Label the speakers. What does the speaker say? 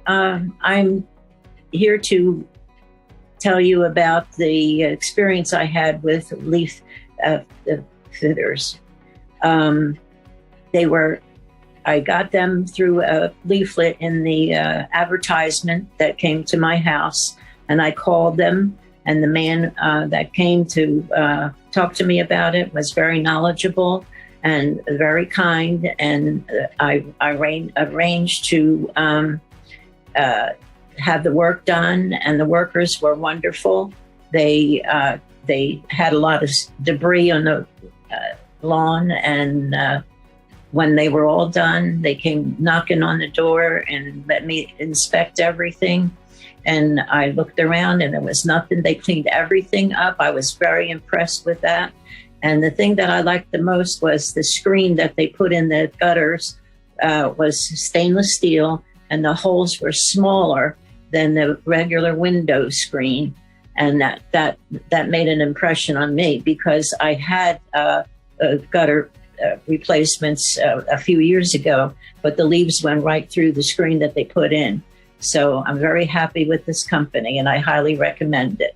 Speaker 1: I'm here to tell you about the experience I had with leaf fitters. I got them through a leaflet in the advertisement that came to my house, and I called them, and the man that came to talk to me about it was very knowledgeable and very kind, and I arranged to have the work done, and the workers were wonderful. They had a lot of debris on the lawn, and when they were all done, they came knocking on the door and let me inspect everything. And I looked around and there was nothing. They cleaned everything up. I was very impressed with that. And the thing that I liked the most was the screen that they put in the gutters was stainless steel, and the holes were smaller than the regular window screen. And that made an impression on me, because I had gutter replacements a few years ago, but the leaves went right through the screen that they put in. So I'm very happy with this company, and I highly recommend it.